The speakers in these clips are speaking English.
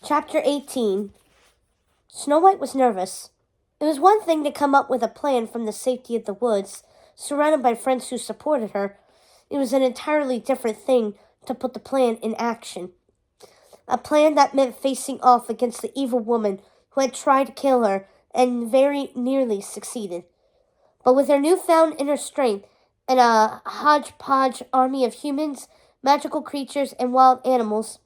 Chapter 18. Snow White was nervous. It was one thing to come up with a plan from the safety of the woods, surrounded by friends who supported her. It was an entirely different thing to put the plan in action. A plan that meant facing off against the evil woman who had tried to kill her and very nearly succeeded. But with her newfound inner strength and a hodgepodge army of humans, magical creatures, and wild animals,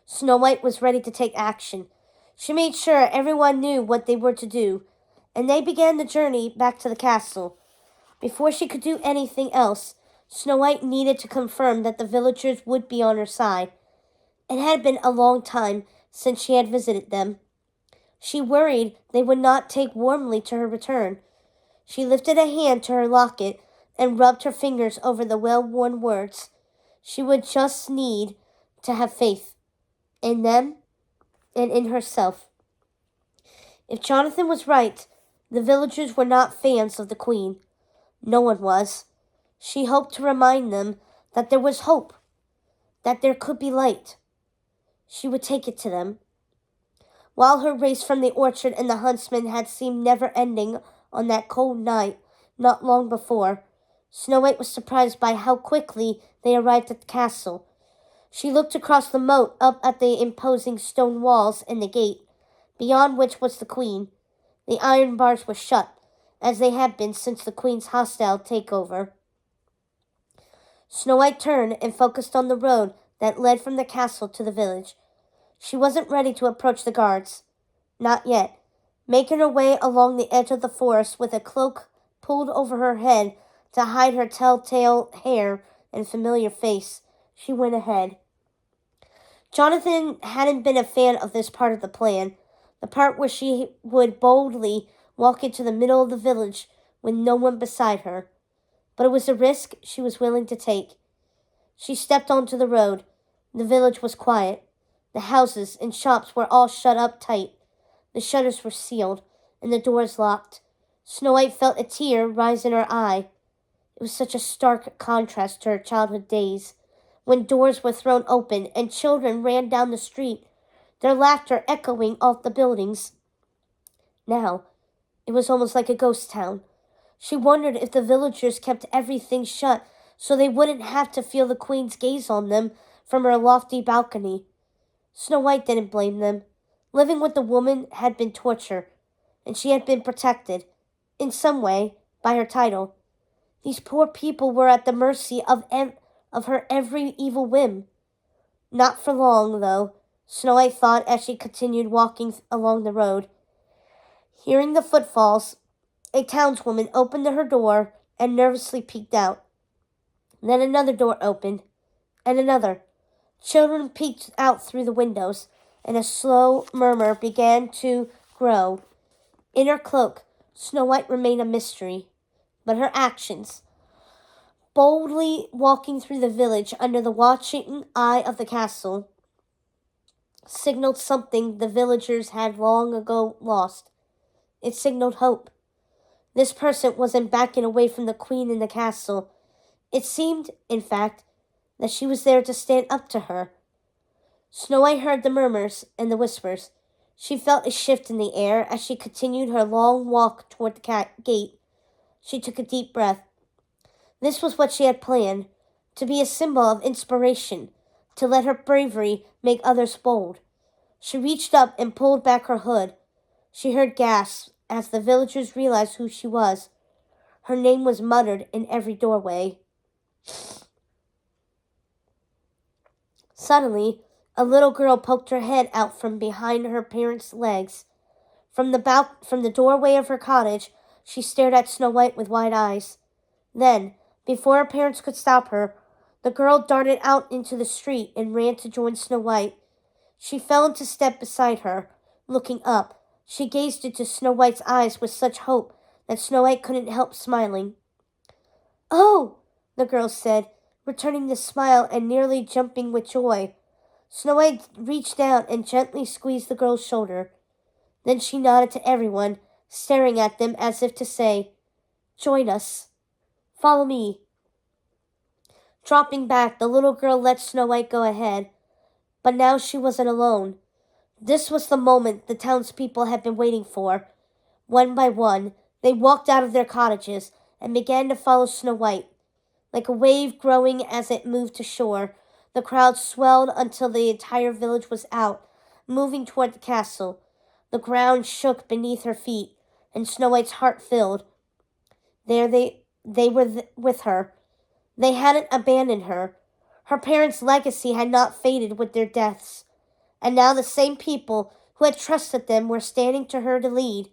Snow White was ready to take action. She made sure everyone knew what they were to do, and they began the journey back to the castle. Before she could do anything else, Snow White needed to confirm that the villagers would be on her side. It had been a long time since she had visited them. She worried they would not take warmly to her return. She lifted a hand to her locket and rubbed her fingers over the well-worn words. She would just need to have faith in them and in herself. If Jonathan was right, the villagers were not fans of the Queen. No one was. She hoped to remind them that there was hope, that there could be light. She would take it to them. While her race from the orchard and the huntsman had seemed never-ending on that cold night not long before, Snow White was surprised by how quickly they arrived at the castle. She looked across the moat up at the imposing stone walls and the gate, beyond which was the Queen. The iron bars were shut, as they had been since the Queen's hostile takeover. Snow White turned and focused on the road that led from the castle to the village. She wasn't ready to approach the guards. Not yet. Making her way along the edge of the forest with a cloak pulled over her head to hide her telltale hair and familiar face, she went ahead. Jonathan hadn't been a fan of this part of the plan, the part where she would boldly walk into the middle of the village with no one beside her. But it was a risk she was willing to take. She stepped onto the road. The village was quiet. The houses and shops were all shut up tight. The shutters were sealed, and the doors locked. Snow White felt a tear rise in her eye. It was such a stark contrast to her childhood days, when doors were thrown open and children ran down the street, their laughter echoing off the buildings. Now, it was almost like a ghost town. She wondered if the villagers kept everything shut so they wouldn't have to feel the Queen's gaze on them from her lofty balcony. Snow White didn't blame them. Living with the woman had been torture, and she had been protected, in some way, by her title. These poor people were at the mercy of her every evil whim. Not for long, though, Snow White thought as she continued walking along the road. Hearing the footfalls, a townswoman opened her door and nervously peeked out. Then another door opened, and another. Children peeked out through the windows, and a slow murmur began to grow. In her cloak, Snow White remained a mystery, but her actions, boldly walking through the village under the watching eye of the castle, signaled something the villagers had long ago lost. It signaled hope. This person wasn't backing away from the Queen in the castle. It seemed, in fact, that she was there to stand up to her. Snow White heard the murmurs and the whispers. She felt a shift in the air as she continued her long walk toward the gate. She took a deep breath. This was what she had planned, to be a symbol of inspiration, to let her bravery make others bold. She reached up and pulled back her hood. She heard gasps as the villagers realized who she was. Her name was muttered in every doorway. Suddenly, a little girl poked her head out from behind her parents' legs. From the doorway of her cottage, she stared at Snow White with wide eyes. Then, before her parents could stop her, the girl darted out into the street and ran to join Snow White. She fell into step beside her. Looking up, she gazed into Snow White's eyes with such hope that Snow White couldn't help smiling. "Oh!" the girl said, returning the smile and nearly jumping with joy. Snow White reached down and gently squeezed the girl's shoulder. Then she nodded to everyone, staring at them as if to say, "Join us. Follow me." Dropping back, the little girl let Snow White go ahead. But now she wasn't alone. This was the moment the townspeople had been waiting for. One by one, they walked out of their cottages and began to follow Snow White. Like a wave growing as it moved to shore, the crowd swelled until the entire village was out, moving toward the castle. The ground shook beneath her feet, and Snow White's heart filled. There they were with her. They hadn't abandoned her. Her parents' legacy had not faded with their deaths. And now the same people who had trusted them were standing to her to lead.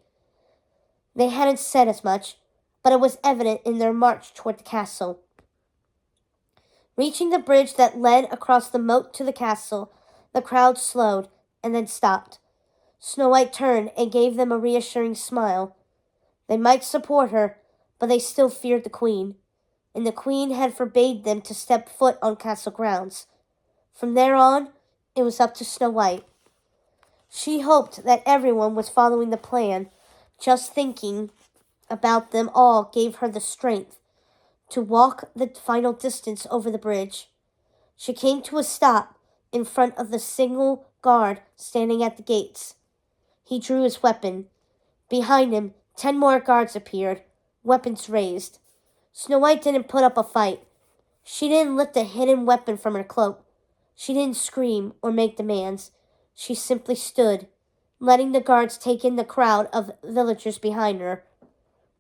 They hadn't said as much, but it was evident in their march toward the castle. Reaching the bridge that led across the moat to the castle, the crowd slowed and then stopped. Snow White turned and gave them a reassuring smile. They might support her, but they still feared the Queen, and the Queen had forbade them to step foot on castle grounds. From there on, it was up to Snow White. She hoped that everyone was following the plan. Just thinking about them all gave her the strength to walk the final distance over the bridge. She came to a stop in front of the single guard standing at the gates. He drew his weapon. Behind him, 10 more guards appeared, weapons raised. Snow White didn't put up a fight. She didn't lift a hidden weapon from her cloak. She didn't scream or make demands. She simply stood, letting the guards take in the crowd of villagers behind her.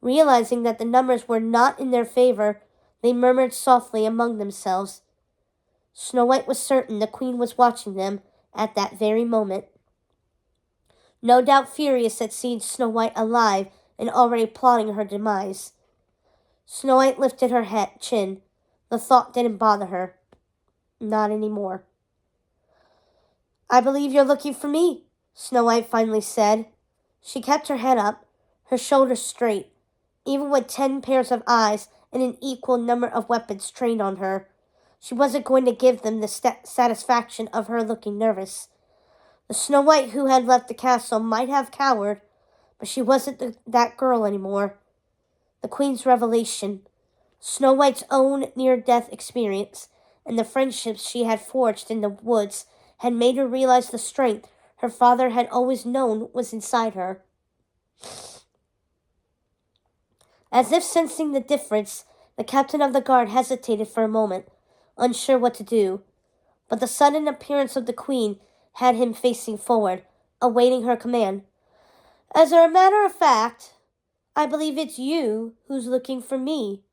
Realizing that the numbers were not in their favor, they murmured softly among themselves. Snow White was certain the Queen was watching them at that very moment. No doubt furious at seeing Snow White alive and already plotting her demise. Snow White lifted her chin. The thought didn't bother her. Not anymore. "I believe you're looking for me," Snow White finally said. She kept her head up, her shoulders straight, even with 10 pairs of eyes and an equal number of weapons trained on her. She wasn't going to give them the satisfaction of her looking nervous. The Snow White who had left the castle might have cowered, but she wasn't that girl anymore. The Queen's revelation, Snow White's own near-death experience, and the friendships she had forged in the woods had made her realize the strength her father had always known was inside her. As if sensing the difference, the captain of the guard hesitated for a moment, unsure what to do. But the sudden appearance of the Queen had him facing forward, awaiting her command. "As a matter of fact, I believe it's you who's looking for me,"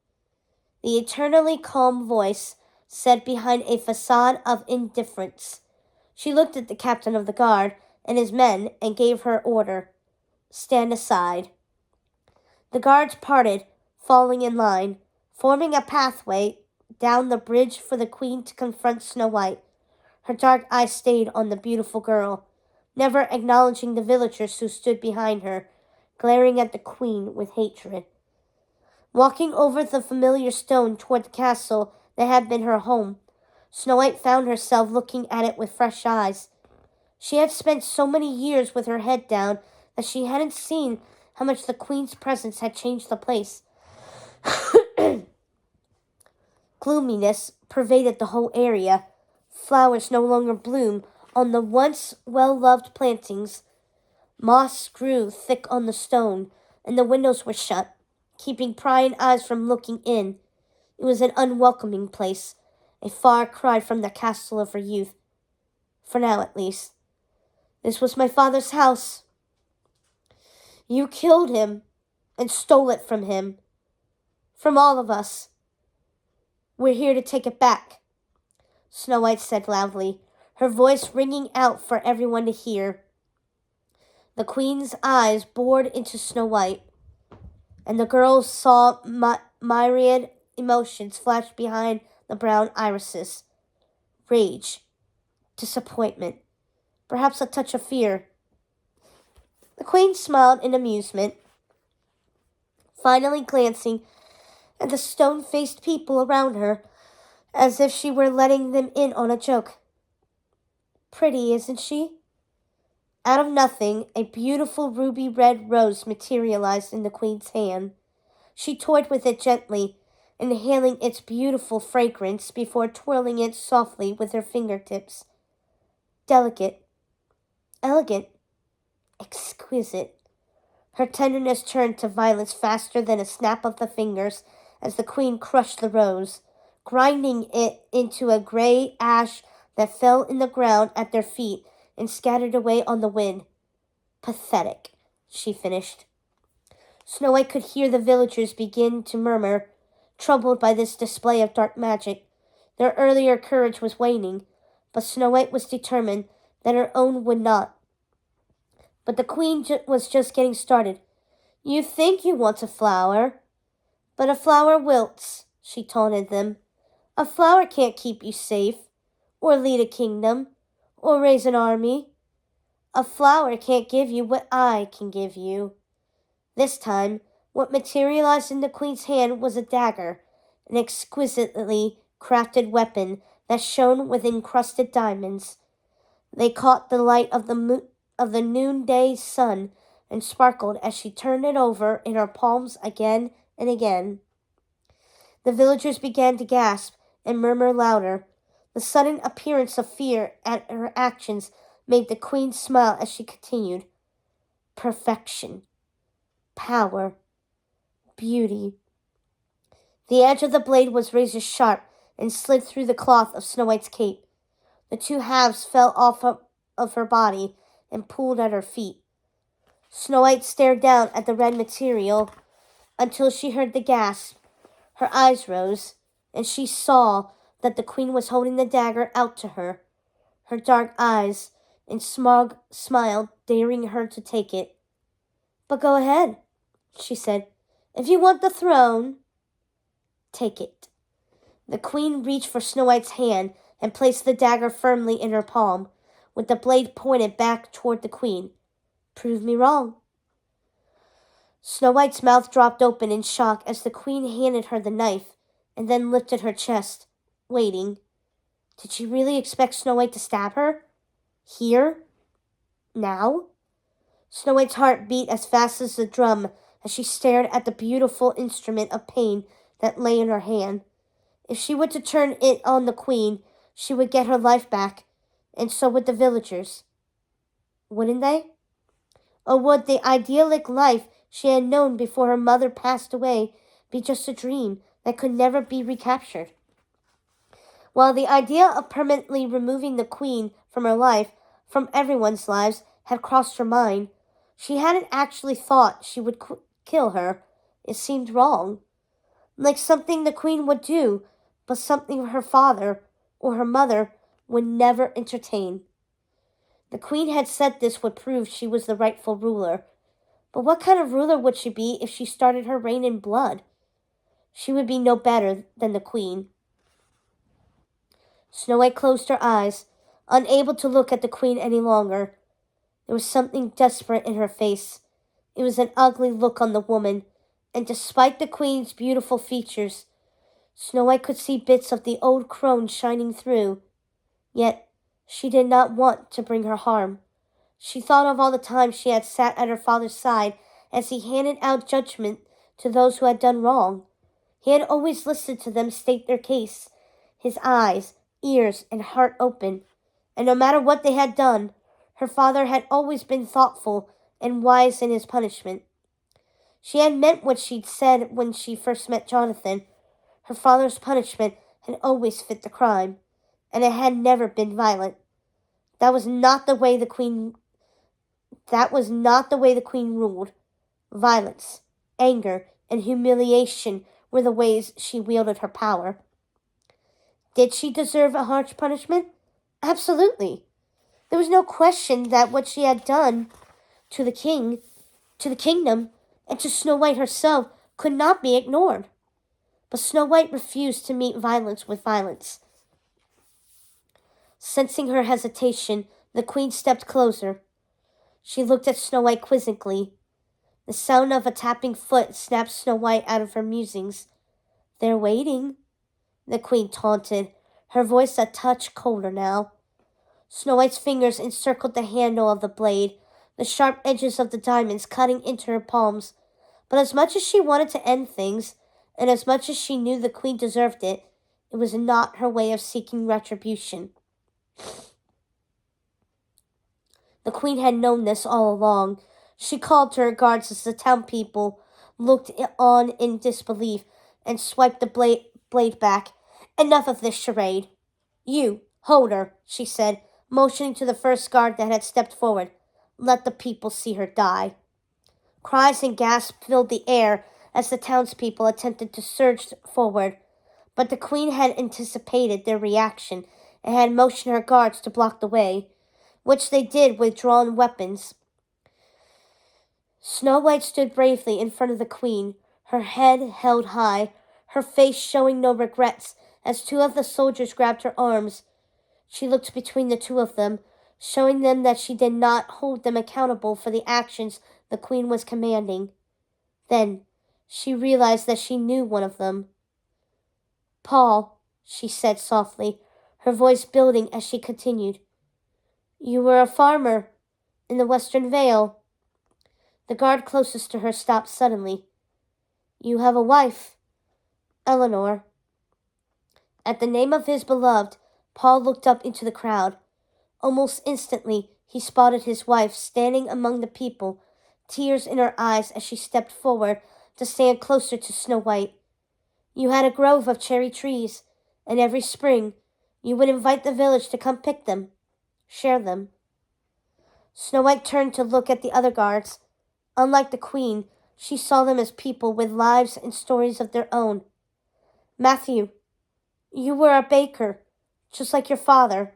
the eternally calm voice said behind a facade of indifference. She looked at the captain of the guard and his men and gave her order. "Stand aside." The guards parted, falling in line, forming a pathway down the bridge for the Queen to confront Snow White. Her dark eyes stayed on the beautiful girl, never acknowledging the villagers who stood behind her, glaring at the Queen with hatred. Walking over the familiar stone toward the castle that had been her home, Snow White found herself looking at it with fresh eyes. She had spent so many years with her head down that she hadn't seen how much the Queen's presence had changed the place. Gloominess pervaded the whole area. Flowers no longer bloomed on the once well-loved plantings. Moss grew thick on the stone, and the windows were shut, keeping prying eyes from looking in. It was an unwelcoming place, a far cry from the castle of her youth. For now, at least. "This was my father's house. You killed him and stole it from him. From all of us. We're here to take it back," Snow White said loudly, her voice ringing out for everyone to hear. The Queen's eyes bored into Snow White, and the girls saw myriad emotions flash behind the brown irises. Rage, disappointment, perhaps a touch of fear. The Queen smiled in amusement, finally glancing at the stone-faced people around her, as if she were letting them in on a joke. "Pretty, isn't she?" Out of nothing, a beautiful ruby-red rose materialized in the Queen's hand. She toyed with it gently, inhaling its beautiful fragrance before twirling it softly with her fingertips. Delicate, elegant, exquisite. Her tenderness turned to violence faster than a snap of the fingers as the queen crushed the rose, grinding it into a gray ash that fell in the ground at their feet and scattered away on the wind. Pathetic, she finished. Snow White could hear the villagers begin to murmur, troubled by this display of dark magic. Their earlier courage was waning, but Snow White was determined that her own would not. But the queen was just getting started. You think you want a flower, but a flower wilts, she taunted them. A flower can't keep you safe, or lead a kingdom, or raise an army. A flower can't give you what I can give you. This time, what materialized in the queen's hand was a dagger, an exquisitely crafted weapon that shone with encrusted diamonds. They caught the light of the noonday sun and sparkled as she turned it over in her palms again and again. The villagers began to gasp and murmur louder. The sudden appearance of fear at her actions made the queen smile as she continued. Perfection, power, beauty. The edge of the blade was razor sharp and slid through the cloth of Snow White's cape. The two halves fell off of her body and pooled at her feet. Snow White stared down at the red material until she heard the gasp. Her eyes rose, and she saw that the queen was holding the dagger out to her, her dark eyes and smug smile daring her to take it. But go ahead, she said. If you want the throne, take it. The queen reached for Snow White's hand and placed the dagger firmly in her palm, with the blade pointed back toward the queen. Prove me wrong. Snow White's mouth dropped open in shock as the queen handed her the knife and then lifted her chest, waiting. Did she really expect Snow White to stab her? Here? Now? Snow White's heart beat as fast as the drum as she stared at the beautiful instrument of pain that lay in her hand. If she were to turn it on the queen, she would get her life back, and so would the villagers. Wouldn't they? Or would the idyllic life she had known before her mother passed away be just a dream that could never be recaptured? While the idea of permanently removing the queen from her life, from everyone's lives, had crossed her mind, she hadn't actually thought she would kill her. It seemed wrong. Like something the queen would do, but something her father or her mother would never entertain. The queen had said this would prove she was the rightful ruler. But what kind of ruler would she be if she started her reign in blood? She would be no better than the queen. Snow White closed her eyes, unable to look at the queen any longer. There was something desperate in her face. It was an ugly look on the woman, and despite the queen's beautiful features, Snow White could see bits of the old crone shining through. Yet she did not want to bring her harm. She thought of all the times she had sat at her father's side as he handed out judgment to those who had done wrong. He had always listened to them state their case, his eyes, ears, and heart open, and no matter what they had done, her father had always been thoughtful and wise in his punishment. She had meant what she'd said when she first met Jonathan. Her father's punishment had always fit the crime, and it had never been violent. That was not the way the queen ruled. Violence, anger, and humiliation were the ways she wielded her power. Did she deserve a harsh punishment? Absolutely. There was no question that what she had done to the king, to the kingdom, and to Snow White herself could not be ignored. But Snow White refused to meet violence with violence. Sensing her hesitation, the queen stepped closer. She looked at Snow White quizzically. The sound of a tapping foot snapped Snow White out of her musings. They're waiting, the queen taunted, her voice a touch colder now. Snow White's fingers encircled the handle of the blade, the sharp edges of the diamonds cutting into her palms. But as much as she wanted to end things, and as much as she knew the queen deserved it, it was not her way of seeking retribution. The queen had known this all along. She called to her guards as the townspeople looked on in disbelief and swiped the blade back. Enough of this charade. You, hold her, she said, motioning to the first guard that had stepped forward. Let the people see her die. Cries and gasps filled the air as the townspeople attempted to surge forward, but the queen had anticipated their reaction and had motioned her guards to block the way, which they did with drawn weapons. Snow White stood bravely in front of the queen, her head held high, her face showing no regrets as two of the soldiers grabbed her arms. She looked between the two of them, showing them that she did not hold them accountable for the actions the queen was commanding. Then she realized that she knew one of them. Paul, she said softly, her voice building as she continued. You were a farmer in the Western Vale. The guard closest to her stopped suddenly. You have a wife, Eleanor. At the name of his beloved, Paul looked up into the crowd. Almost instantly, he spotted his wife standing among the people, tears in her eyes as she stepped forward to stand closer to Snow White. You had a grove of cherry trees, and every spring you would invite the village to come pick them, share them. Snow White turned to look at the other guards. Unlike the queen, she saw them as people with lives and stories of their own. Matthew, you were a baker, just like your father.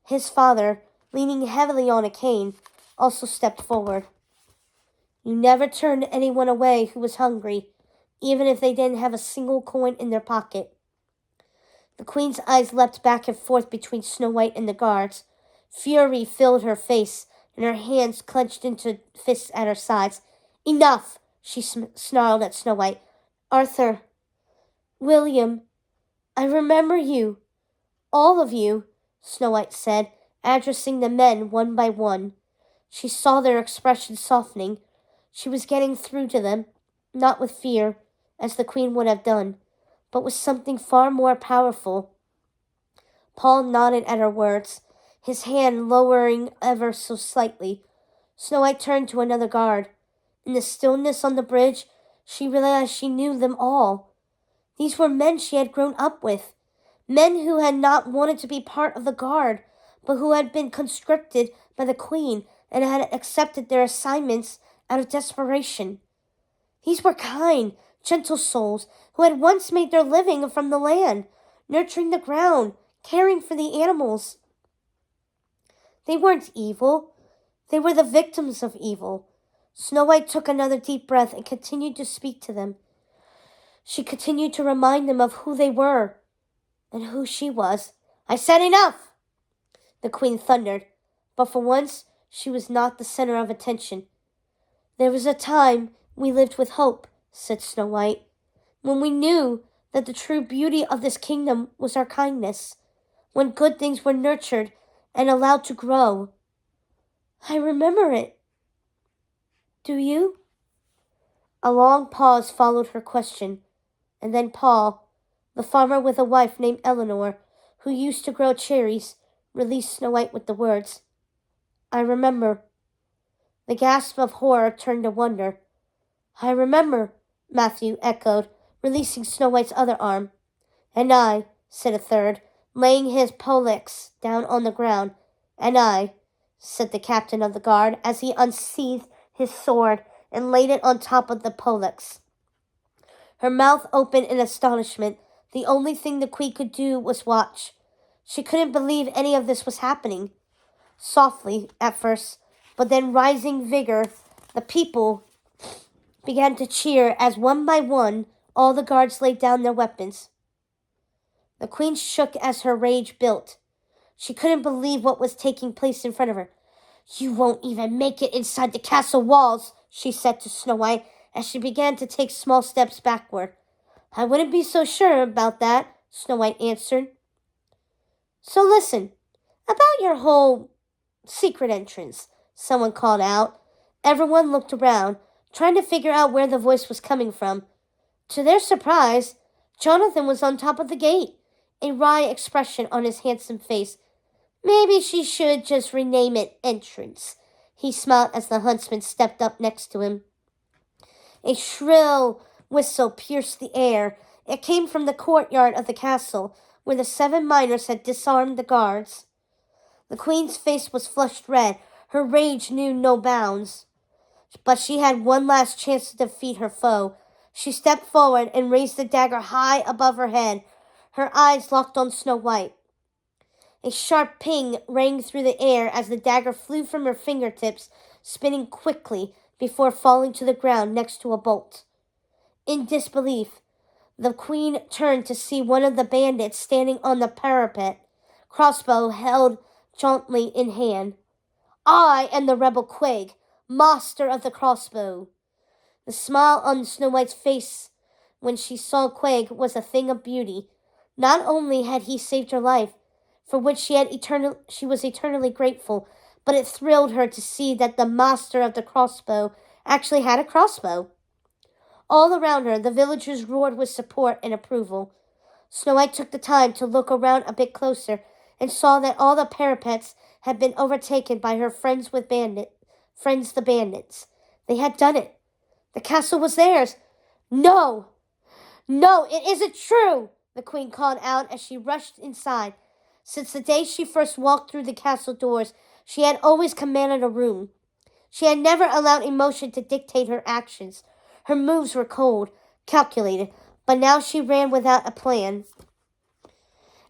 His father, leaning heavily on a cane, also stepped forward. You never turned anyone away who was hungry, even if they didn't have a single coin in their pocket. The queen's eyes leapt back and forth between Snow White and the guards. Fury filled her face, and her hands clenched into fists at her sides. Enough, she snarled at Snow White. Arthur, William, I remember you. All of you, Snow White said, addressing the men one by one. She saw their expressions softening. She was getting through to them, not with fear, as the queen would have done, but with something far more powerful. Paul nodded at her words, his hand lowering ever so slightly. Snow White turned to another guard. In the stillness on the bridge, she realized she knew them all. These were men she had grown up with, men who had not wanted to be part of the guard, but who had been conscripted by the queen and had accepted their assignments out of desperation. These were kind, gentle souls who had once made their living from the land, nurturing the ground, caring for the animals. They weren't evil. They were the victims of evil. Snow White took another deep breath and continued to speak to them. She continued to remind them of who they were and who she was. I said enough, the queen thundered, but for once she was not the center of attention. There was a time we lived with hope, said Snow White, when we knew that the true beauty of this kingdom was our kindness, when good things were nurtured and allowed to grow. I remember it. Do you? A long pause followed her question, and then Paul, the farmer with a wife named Eleanor, who used to grow cherries, released Snow White with the words, I remember. The gasp of horror turned to wonder. I remember, Matthew echoed, releasing Snow White's other arm. And I, said a third, laying his poleaxe down on the ground. And I, said the captain of the guard, as he unsheathed his sword and laid it on top of the poleaxe. Her mouth opened in astonishment. The only thing the queen could do was watch. She couldn't believe any of this was happening. Softly, at first, but then rising vigor, the people began to cheer as one by one all the guards laid down their weapons. The queen shook as her rage built. She couldn't believe what was taking place in front of her. You won't even make it inside the castle walls, she said to Snow White as she began to take small steps backward. I wouldn't be so sure about that, Snow White answered. So listen, about your whole secret entrance, someone called out. Everyone looked around, trying to figure out where the voice was coming from. To their surprise, Jonathan was on top of the gate, a wry expression on his handsome face. Maybe she should just rename it Entrance. He smiled as the huntsman stepped up next to him. A shrill whistle pierced the air. It came from the courtyard of the castle, where the 7 miners had disarmed the guards. The queen's face was flushed red. Her rage knew no bounds. But she had one last chance to defeat her foe. She stepped forward and raised the dagger high above her head. Her eyes locked on Snow White. A sharp ping rang through the air as the dagger flew from her fingertips, spinning quickly before falling to the ground next to a bolt. In disbelief, the queen turned to see one of the bandits standing on the parapet, crossbow held jauntily in hand. I am the rebel Quig, master of the crossbow. The smile on Snow White's face when she saw Quig was a thing of beauty. Not only had he saved her life, for which she was eternally grateful, but it thrilled her to see that the master of the crossbow actually had a crossbow. All around her, the villagers roared with support and approval. Snow White took the time to look around a bit closer and saw that all the parapets had been overtaken by her friends the bandits. They had done it. The castle was theirs. No! No, it isn't true, the queen called out as she rushed inside. Since the day she first walked through the castle doors, she had always commanded a room. She had never allowed emotion to dictate her actions. Her moves were cold, calculated, but now she ran without a plan.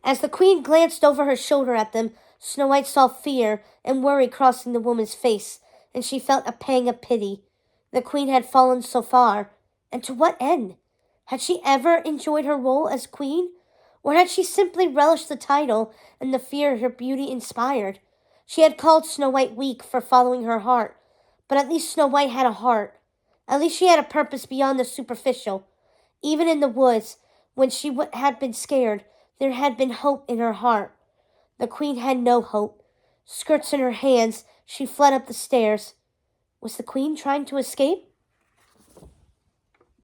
As the queen glanced over her shoulder at them, Snow White saw fear and worry crossing the woman's face, and she felt a pang of pity. The queen had fallen so far, and to what end? Had she ever enjoyed her role as queen? Or had she simply relished the title and the fear her beauty inspired? She had called Snow White weak for following her heart, but at least Snow White had a heart. At least she had a purpose beyond the superficial. Even in the woods, when she had been scared, there had been hope in her heart. The queen had no hope. Skirts in her hands, she fled up the stairs. Was the queen trying to escape?